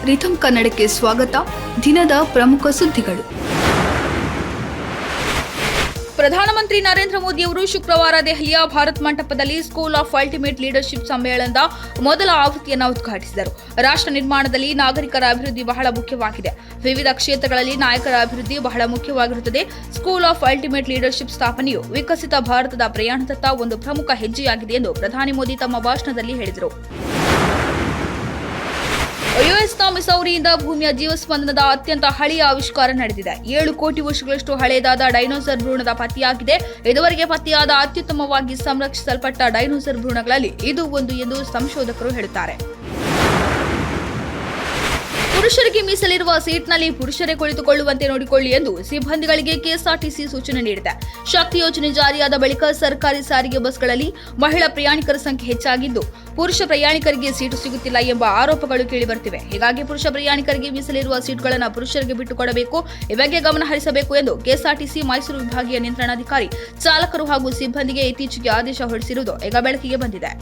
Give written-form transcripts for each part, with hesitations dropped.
ರಿಥಮ್ ಕನ್ನಡಕ್ಕೆ ಸ್ವಾಗತ. ದಿನದ ಪ್ರಮುಖ ಸುದ್ದಿಗಳು. ಪ್ರಧಾನಮಂತ್ರಿ ನರೇಂದ್ರ ಮೋದಿ ಅವರು ಶುಕ್ರವಾರ ದೆಹಲಿಯ ಭಾರತ್ ಮಂಟಪದಲ್ಲಿ ಸ್ಕೂಲ್ ಆಫ್ ಅಲ್ಟಿಮೇಟ್ ಲೀಡರ್ಶಿಪ್ ಸಮ್ಮೇಳನದ ಮೊದಲ ಆವೃತ್ತಿಯನ್ನು ಉದ್ಘಾಟಿಸಿದರು. ರಾಷ್ಟ್ರ ನಿರ್ಮಾಣದಲ್ಲಿ ನಾಗರಿಕರ ಅಭಿವೃದ್ಧಿ ಬಹಳ ಮುಖ್ಯವಾಗಿದೆ. ವಿವಿಧ ಕ್ಷೇತ್ರಗಳಲ್ಲಿ ನಾಯಕರ ಅಭಿವೃದ್ಧಿ ಬಹಳ ಮುಖ್ಯವಾಗಿರುತ್ತದೆ. ಸ್ಕೂಲ್ ಆಫ್ ಅಲ್ಟಿಮೇಟ್ ಲೀಡರ್ಶಿಪ್ ಸ್ಥಾಪನೆಯು ವಿಕಸಿತ ಭಾರತದ ಪ್ರಯಾಣದತ್ತ ಒಂದು ಪ್ರಮುಖ ಹೆಜ್ಜೆಯಾಗಿದೆ ಎಂದು ಪ್ರಧಾನಿ ಮೋದಿ ತಮ್ಮ ಭಾಷಣದಲ್ಲಿ ಹೇಳಿದರು. ಯುಎಸ್ನ ಮಿಸೌರಿಯಿಂದ ಭೂಮಿಯ ಜೀವಸ್ಪಂದನದ ಅತ್ಯಂತ ಹಳೆಯ ಆವಿಷ್ಕಾರ ನಡೆದಿದೆ. 7 ಕೋಟಿ ವರ್ಷಗಳಷ್ಟು ಹಳೆಯದಾದ ಡೈನೋಸರ್ ಭ್ರೂಣದ ಪತ್ತೆಯಾಗಿದೆ. ಇದುವರೆಗೆ ಪತ್ತೆಯಾದ ಅತ್ಯುತ್ತಮವಾಗಿ ಸಂರಕ್ಷಿಸಲ್ಪಟ್ಟ ಡೈನೋಸರ್ ಭ್ರೂಣಗಳಲ್ಲಿ ಇದು ಒಂದು ಎಂದು ಸಂಶೋಧಕರು ಹೇಳುತ್ತಾರೆ. ಪುರುಷರಿಗೆ ಮೀಸಲಿರುವ ಸೀಟ್ನಲ್ಲಿ ಪುರುಷರೇ ಕುಳಿತುಕೊಳ್ಳುವಂತೆ ನೋಡಿಕೊಳ್ಳಿ ಎಂದು ಸಿಬ್ಬಂದಿಗಳಿಗೆ ಕೆಎಸ್ಆರ್ಟಿಸಿ ಸೂಚನೆ ನೀಡಿದೆ. ಶಕ್ತಿ ಯೋಜನೆ ಜಾರಿಯಾದ ಬಳಿಕ ಸರ್ಕಾರಿ ಸಾರಿಗೆ ಬಸ್ಗಳಲ್ಲಿ ಮಹಿಳಾ ಪ್ರಯಾಣಿಕರ ಸಂಖ್ಯೆ ಹೆಚ್ಚಾಗಿದ್ದು, ಪುರುಷ ಪ್ರಯಾಣಿಕರಿಗೆ ಸೀಟು ಸಿಗುತ್ತಿಲ್ಲ ಎಂಬ ಆರೋಪಗಳು ಕೇಳಿಬರುತ್ತಿವೆ. ಹೀಗಾಗಿ ಪುರುಷ ಪ್ರಯಾಣಿಕರಿಗೆ ಮೀಸಲಿರುವ ಸೀಟ್ಗಳನ್ನು ಪುರುಷರಿಗೆ ಬಿಟ್ಟುಕೊಡಬೇಕು, ಈ ಬಗ್ಗೆ ಗಮನ ಹರಿಸಬೇಕು ಎಂದು ಕೆಎಸ್ಆರ್ಟಿಸಿ ಮೈಸೂರು ವಿಭಾಗೀಯ ನಿಯಂತ್ರಣಾಧಿಕಾರಿ ಚಾಲಕರು ಹಾಗೂ ಸಿಬ್ಬಂದಿಗೆ ಇತ್ತೀಚೆಗೆ ಆದೇಶ ಹೊರಡಿಸಿರುವುದು ಈಗ ಬೆಳಕಿಗೆ ಬಂದಿದೆ.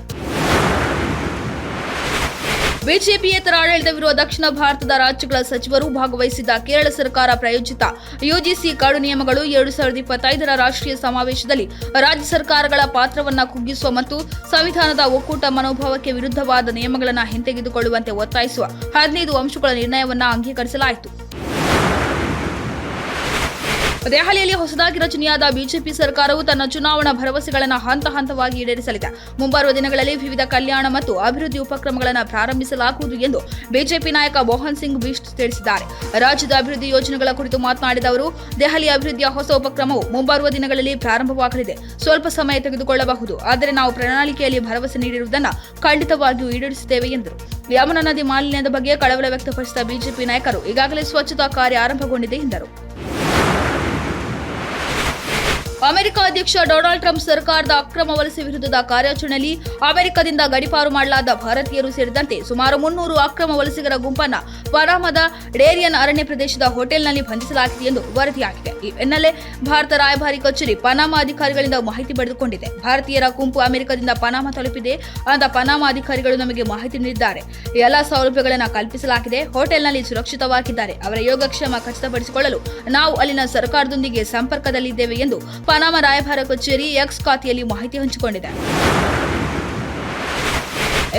ಬಿಜೆಪಿಯೇತರ ಆಡಳಿತವಿರುವ ದಕ್ಷಿಣ ಭಾರತದ ರಾಜ್ಯಗಳ ಸಚಿವರು ಭಾಗವಹಿಸಿದ್ದ ಕೇರಳ ಸರ್ಕಾರ ಪ್ರಾಯೋಜಿತ ಯುಜಿಸಿ ಕಾಡು ನಿಯಮಗಳು 2025ರ ರಾಷ್ಟ್ರೀಯ ಸಮಾವೇಶದಲ್ಲಿ ರಾಜ್ಯ ಸರ್ಕಾರಗಳ ಪಾತ್ರವನ್ನು ಕುಗ್ಗಿಸುವ ಮತ್ತು ಸಂವಿಧಾನದ ಒಕ್ಕೂಟ ಮನೋಭಾವಕ್ಕೆ ವಿರುದ್ಧವಾದ ನಿಯಮಗಳನ್ನು ಹಿಂತೆಗೆದುಕೊಳ್ಳುವಂತೆ ಒತ್ತಾಯಿಸುವ 15 ಅಂಶಗಳ ನಿರ್ಣಯವನ್ನು ಅಂಗೀಕರಿಸಲಾಯಿತು. ದೆಹಲಿಯಲ್ಲಿ ಹೊಸದಾಗಿ ರಚನೆಯಾದ ಬಿಜೆಪಿ ಸರ್ಕಾರವು ತನ್ನ ಚುನಾವಣಾ ಭರವಸೆಗಳನ್ನು ಹಂತ ಹಂತವಾಗಿ ಈಡೇರಿಸಲಿದೆ. ಮುಂಬರುವ ದಿನಗಳಲ್ಲಿ ವಿವಿಧ ಕಲ್ಯಾಣ ಮತ್ತು ಅಭಿವೃದ್ಧಿ ಉಪಕ್ರಮಗಳನ್ನು ಪ್ರಾರಂಭಿಸಲಾಗುವುದು ಎಂದು ಬಿಜೆಪಿ ನಾಯಕ ಮೋಹನ್ ಸಿಂಗ್ ಬಿಸ್ಟ್ ತಿಳಿಸಿದ್ದಾರೆ. ರಾಜ್ಯದ ಅಭಿವೃದ್ಧಿ ಯೋಜನೆಗಳ ಕುರಿತು ಮಾತನಾಡಿದ ಅವರು, ದೆಹಲಿ ಅಭಿವೃದ್ಧಿಯ ಹೊಸ ಉಪಕ್ರಮವು ಮುಂಬರುವ ದಿನಗಳಲ್ಲಿ ಪ್ರಾರಂಭವಾಗಲಿದೆ. ಸ್ವಲ್ಪ ಸಮಯ ತೆಗೆದುಕೊಳ್ಳಬಹುದು, ಆದರೆ ನಾವು ಪ್ರಣಾಳಿಕೆಯಲ್ಲಿ ಭರವಸೆ ನೀಡಿರುವುದನ್ನು ಖಂಡಿತವಾಗಿಯೂ ಈಡೇರಿಸುತ್ತೇವೆ ಎಂದರು. ಯಮುನಾ ನದಿ ಮಾಲಿನ್ಯದ ಬಗ್ಗೆ ಕಳವಳ ವ್ಯಕ್ತಪಡಿಸಿದ ಬಿಜೆಪಿ ನಾಯಕರು ಈಗಾಗಲೇ ಸ್ವಚ್ಛತಾ ಕಾರ್ಯ ಆರಂಭಗೊಂಡಿದೆ ಎಂದರು. ಅಮೆರಿಕ ಅಧ್ಯಕ್ಷ ಡೊನಾಲ್ಡ್ ಟ್ರಂಪ್ ಸರ್ಕಾರದ ಅಕ್ರಮ ವಲಸೆ ವಿರುದ್ಧದ ಕಾರ್ಯಾಚರಣೆಯಲ್ಲಿ ಅಮೆರಿಕದಿಂದ ಗಡೀಪಾರು ಮಾಡಲಾದ ಭಾರತೀಯರು ಸೇರಿದಂತೆ ಸುಮಾರು 300 ಅಕ್ರಮ ವಲಸಿಗರ ಗುಂಪನ್ನು ಪನಾಮಾದ ಡೇರಿಯನ್ ಅರಣ್ಯ ಪ್ರದೇಶದ ಹೋಟೆಲ್ನಲ್ಲಿ ಬಂಧಿಸಲಾಗಿದೆ ಎಂದು ವರದಿಯಾಗಿದೆ. ಈ ಬೆನ್ನಲ್ಲೇ ಭಾರತ ರಾಯಭಾರಿ ಕಚೇರಿ ಪನಾಮಾ ಅಧಿಕಾರಿಗಳಿಂದ ಮಾಹಿತಿ ಪಡೆದುಕೊಂಡಿದೆ. ಭಾರತೀಯರ ಗುಂಪು ಅಮೆರಿಕದಿಂದ ಪನಾಮಾ ತಲುಪಿದೆ ಅಂತ ಪನಾಮಾ ಅಧಿಕಾರಿಗಳು ನಮಗೆ ಮಾಹಿತಿ ನೀಡಿದ್ದಾರೆ. ಎಲ್ಲಾ ಸೌಲಭ್ಯಗಳನ್ನು ಕಲ್ಪಿಸಲಾಗಿದೆ. ಹೋಟೆಲ್ನಲ್ಲಿ ಸುರಕ್ಷಿತವಾಗಿದ್ದಾರೆ. ಅವರ ಯೋಗಕ್ಷೇಮ ಖಚಿತಪಡಿಸಿಕೊಳ್ಳಲು ನಾವು ಅಲ್ಲಿನ ಸರ್ಕಾರದೊಂದಿಗೆ ಸಂಪರ್ಕದಲ್ಲಿದ್ದೇವೆ ಎಂದು ಪನಾಮಾ ರಾಯಭಾರ ಕಚೇರಿ ಎಕ್ಸ್ ಖಾತೆಯಲ್ಲಿ ಮಾಹಿತಿ ಹಂಚಿಕೊಂಡಿದೆ.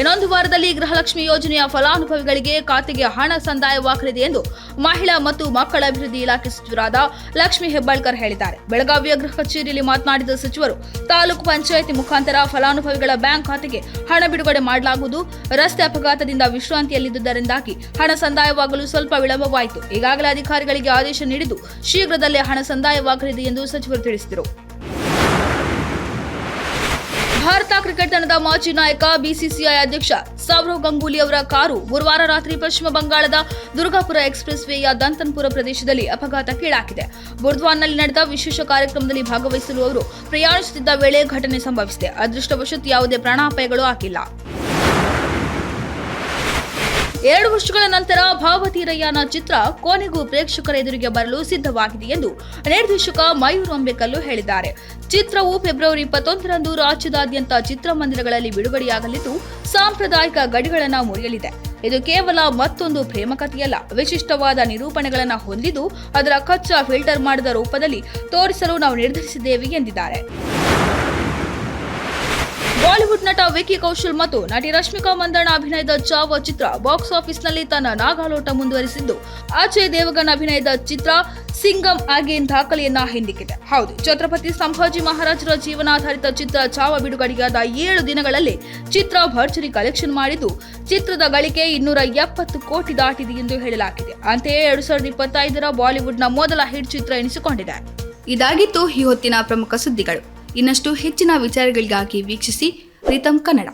ಇನ್ನೊಂದು ವಾರದಲ್ಲಿ ಗೃಹಲಕ್ಷ್ಮಿ ಯೋಜನೆಯ ಫಲಾನುಭವಿಗಳಿಗೆ ಖಾತೆಗೆ ಹಣ ಸಂದಾಯವಾಗಲಿದೆ ಎಂದು ಮಹಿಳಾ ಮತ್ತು ಮಕ್ಕಳ ಅಭಿವೃದ್ಧಿ ಇಲಾಖೆ ಸಚಿವರಾದ ಲಕ್ಷ್ಮೀ ಹೆಬ್ಬಾಳ್ಕರ್ ಹೇಳಿದ್ದಾರೆ. ಬೆಳಗಾವಿಯ ಗೃಹ ಕಚೇರಿಯಲ್ಲಿ ಮಾತನಾಡಿದ ಸಚಿವರು, ತಾಲೂಕು ಪಂಚಾಯಿತಿ ಮುಖಾಂತರ ಫಲಾನುಭವಿಗಳ ಬ್ಯಾಂಕ್ ಖಾತೆಗೆ ಹಣ ಬಿಡುಗಡೆ ಮಾಡಲಾಗುವುದು. ರಸ್ತೆ ಅಪಘಾತದಿಂದ ವಿಶ್ರಾಂತಿಯಲ್ಲಿದ್ದುದರಿಂದಾಗಿ ಹಣ ಸಂದಾಯವಾಗಲು ಸ್ವಲ್ಪ ವಿಳಂಬವಾಯಿತು. ಈಗಾಗಲೇ ಅಧಿಕಾರಿಗಳಿಗೆ ಆದೇಶ ನೀಡಿದ್ದು ಶೀಘ್ರದಲ್ಲೇ ಹಣ ಸಂದಾಯವಾಗಲಿದೆ ಎಂದು ಸಚಿವರು ತಿಳಿಸಿದರು. ಭಾರತ ಕ್ರಿಕೆಟ್ ತಂಡದ ಮಾಜಿ ನಾಯಕ ಬಿಸಿಸಿಐ ಅಧ್ಯಕ್ಷ ಸೌರವ್ ಗಂಗೂಲಿ ಅವರ ಕಾರು ಗುರುವಾರ ರಾತ್ರಿ ಪಶ್ಚಿಮ ಬಂಗಾಳದ ದುರ್ಗಾಪುರ ಎಕ್ಸ್ಪ್ರೆಸ್ ವೇಯ ದಂತನ್ಪುರ ಪ್ರದೇಶದಲ್ಲಿ ಅಪಘಾತಕ್ಕೀಡಾಗಿದೆ. ಬುರ್ದ್ವಾನ್ನಲ್ಲಿ ನಡೆದ ವಿಶೇಷ ಕಾರ್ಯಕ್ರಮದಲ್ಲಿ ಭಾಗವಹಿಸಲು ಅವರು ಪ್ರಯಾಣಿಸುತ್ತಿದ್ದ ವೇಳೆ ಘಟನೆ ಸಂಭವಿಸಿದೆ. ಅದೃಷ್ಟವಶಾತ್ ಯಾವುದೇ ಪ್ರಾಣಾಪಾಯಗಳು ಆಗಿಲ್ಲ. 2 ವರ್ಷಗಳ ನಂತರ ಭಾವತೀರಯ್ಯನ ಚಿತ್ರ ಕೊನೆಗೂ ಪ್ರೇಕ್ಷಕರ ಎದುರಿಗೆ ಬರಲು ಸಿದ್ಧವಾಗಿದೆ ಎಂದು ನಿರ್ದೇಶಕ ಮಯೂರ್ ಅಂಬೇಕಲ್ಲು ಹೇಳಿದ್ದಾರೆ. ಚಿತ್ರವು ಫೆಬ್ರವರಿ 21ರಂದು ರಾಜ್ಯದಾದ್ಯಂತ ಚಿತ್ರಮಂದಿರಗಳಲ್ಲಿ ಬಿಡುಗಡೆಯಾಗಲಿದ್ದು ಸಾಂಪ್ರದಾಯಿಕ ಗಡಿಗಳನ್ನು ಮುರಿಯಲಿದೆ. ಇದು ಕೇವಲ ಮತ್ತೊಂದು ಪ್ರೇಮ ಕಥೆಯಲ್ಲ, ವಿಶಿಷ್ಟವಾದ ನಿರೂಪಣೆಗಳನ್ನು ಹೊಂದಿದ್ದು ಅದರ ಕಚ್ಚಾ ಫಿಲ್ಟರ್ ಮಾಡಿದ ರೂಪದಲ್ಲಿ ತೋರಿಸಲು ನಾವು ನಿರ್ಧರಿಸಿದ್ದೇವೆ ಎಂದಿದ್ದಾರೆ. ಬಾಲಿವುಡ್ ನಟ ವಿಕ್ಕಿ ಕೌಶಲ್ ಮತ್ತು ನಟಿ ರಶ್ಮಿಕಾ ಮಂದಣ್ಣ ಅಭಿನಯದ ಚಾವ ಚಿತ್ರ ಬಾಕ್ಸ್ ಆಫೀಸ್ನಲ್ಲಿ ತನ್ನ ನಾಗಾಲೋಟ ಮುಂದುವರಿಸಿದ್ದು, ಅಜಯ್ ದೇವಗನ್ ಅಭಿನಯದ ಚಿತ್ರ ಸಿಂಗಮ್ ಅಗೇನ್ ದಾಖಲೆಯನ್ನ ಹಿಂದಿಕ್ಕಿದೆ. ಹೌದು, ಛತ್ರಪತಿ ಸಂಭಾಜಿ ಮಹಾರಾಜರ ಜೀವನಾಧಾರಿತ ಚಿತ್ರ ಚಾವ ಬಿಡುಗಡೆಯಾದ 7 ದಿನಗಳಲ್ಲಿ ಚಿತ್ರ ಭರ್ಜರಿ ಕಲೆಕ್ಷನ್ ಮಾಡಿದ್ದು, ಚಿತ್ರದ ಗಳಿಕೆ 270 ಕೋಟಿ ದಾಟಿದೆ ಎಂದು ಹೇಳಲಾಗಿದೆ. ಅಂತೆಯೇ 2025ರ ಬಾಲಿವುಡ್ನ ಮೊದಲ ಹಿಟ್ ಚಿತ್ರ ಎನಿಸಿಕೊಂಡಿದೆ. ಇದಾಗಿತ್ತು ಈ ಹೊತ್ತಿನ ಪ್ರಮುಖ ಸುದ್ದಿಗಳು. ಇನ್ನಷ್ಟು ಹೆಚ್ಚಿನ ವಿಚಾರಗಳಿಗಾಗಿ ವೀಕ್ಷಿಸಿ ರಿಥಮ್ ಕನ್ನಡ.